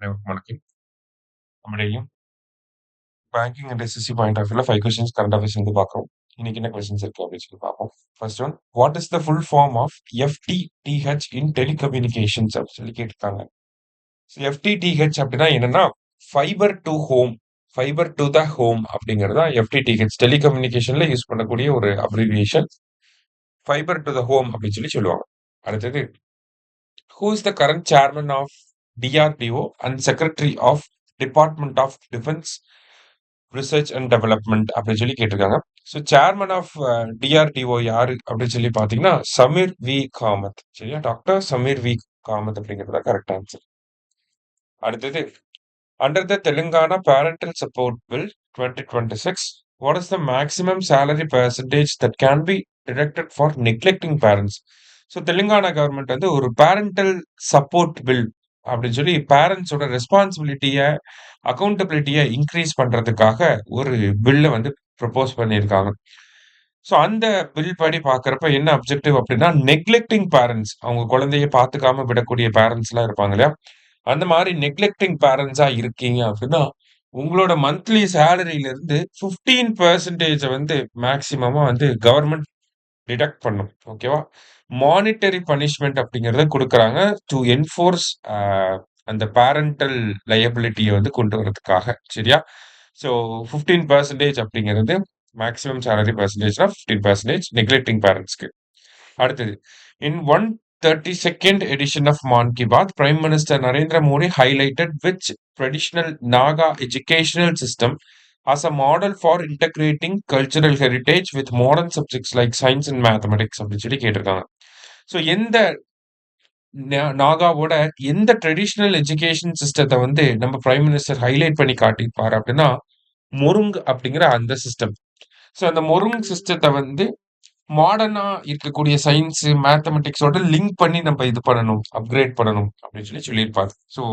அனைவருக்கும் வணக்கம். நம்முடைய banking and SSC point of வியூல 5 கொஸ்டின்ஸ் கரண்ட் அஃபேர்ஸ் வந்து பார்க்குறோம். இன்னைக்கு என்ன கொஸ்டின்ஸ் இருக்கு அப்படின்னு சொல்லி பார்ப்போம். First one, what is the full form of FTTH in telecommunications அப்படின்னு சொல்லி கேட்டிருக்காங்க. எஃப்டிடிஹெச் அப்படின்னா என்னன்னா fibre to home, fibre to the home அப்படிங்கிறது தான் எஃப்டிடிஹெச். டெலிகம்யூனிகேஷன்ல யூஸ் பண்ணக்கூடிய ஒரு abbreviation. Fibre to the home அப்படின்னு சொல்லி சொல்லுவாங்க. அடுத்தது, who is the current chairman of DRDO and secretary of department of defence research and development அப்படின்னு சொல்லி கேட்டிருக்காங்க. ஸோ சேர்மன் ஆஃப் டிஆர்டிஓ யாரு அப்படின்னு சொல்லி பார்த்தீங்கன்னா சமீர் வி காமத். சரியா, டாக்டர் சமீர் வி காமத் அப்படிங்கிறத கரெக்ட் ஆன்சர். அடுத்தது, under the Telangana parental support bill 2026, what is the maximum salary percentage that can be deducted for neglecting parents? So Telangana government வந்து ஒரு பேரண்டல் சப்போர்ட் பில் அப்படின்னு சொல்லி பேரண்ட்ஸோட ரெஸ்பான்சிபிலிட்டியை அக்கௌண்டபிலிட்டியை இன்க்ரீஸ் பண்றதுக்காக ஒரு பில்லை வந்து ப்ரப்போஸ் பண்ணியிருக்காங்க. ஸோ அந்த பில் படி பார்க்குறப்ப என்ன அப்ஜெக்டிவ் அப்படின்னா நெக்லெக்டிங் பேரண்ட்ஸ், அவங்க குழந்தைய பார்த்துக்காம விடக்கூடிய பேரண்ட்ஸ்லாம் இருப்பாங்க இல்லையா, அந்த மாதிரி நெக்லெக்டிங் பேரண்ட்ஸா இருக்கீங்க அப்படின்னா உங்களோட மந்த்லி சேலரியில இருந்து 15% வந்து மேக்சிமமா வந்து கவர்மெண்ட் டிடக்ட் பண்ணும். ஓகேவா? மானிட்டரி பனிஷ்மெண்ட் அப்படிங்கிறத குடுக்குறாங்க டு என்ஃபோர்ஸ் அந்த பேரண்டல் லயபிலிட்டிய வந்து கொண்டு வரதுக்காக. சரியா? ஸோ 15% அப்படிங்கிறது மேக்ஸிமம் சேலரி பெர்சன்டேஜ்னா 15% நெக்லெக்டிங் பேரண்ட்ஸ்க்கு. அடுத்தது, இன் 132nd edition of Mann Ki Baat, prime minister Narendra Modi highlighted which traditional Naga educational system as a model for integrating cultural heritage with modern subjects like science and mathematics அப்படின்னு சொல்லி கேட்டிருக்காங்க. ஸோ எந்த நாகாவோட எந்த ட்ரெடிஷனல் எஜுகேஷன் சிஸ்டத்தை வந்து நம்ம பிரைம் மினிஸ்டர் ஹைலைட் பண்ணி காட்டியிருப்பாரு அப்படின்னா மொருங் அப்படிங்கிற அந்த சிஸ்டம். ஸோ அந்த மொருங் சிஸ்டத்தை வந்து மாடர்னா இருக்கக்கூடிய சயின்ஸ் மேத்தமெட்டிக்ஸோட லிங்க் பண்ணி நம்ம இது பண்ணணும், அப்கிரேட் பண்ணணும் அப்படின்னு சொல்லி சொல்லியிருப்பாரு. ஸோ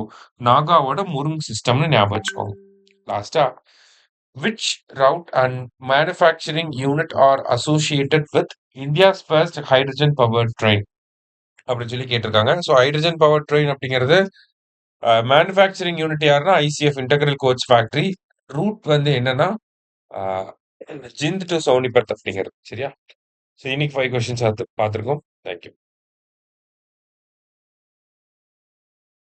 நாகாவோட முருங் சிஸ்டம்னு ஞாபகம் வச்சுக்கோங்க. லாஸ்டா, which route and manufacturing unit are associated with India's first hydrogen powered train அப்படின்னு சொல்லி கேட்டிருக்காங்க. ஸோ ஹைட்ரஜன் பவர் ட்ரெயின் அப்படிங்கிறது மேனுஃபேக்சரிங் யூனிட் யாருன்னா ICF integral coach factory. Route வந்து என்னன்னா ஜிந்த் டு சோனிபத் அப்படிங்கிறது. சரியா? ஸோ இன்னைக்கு 5 கொஸ்டின்ஸ் பார்த்துருக்கோம். தேங்க்யூ.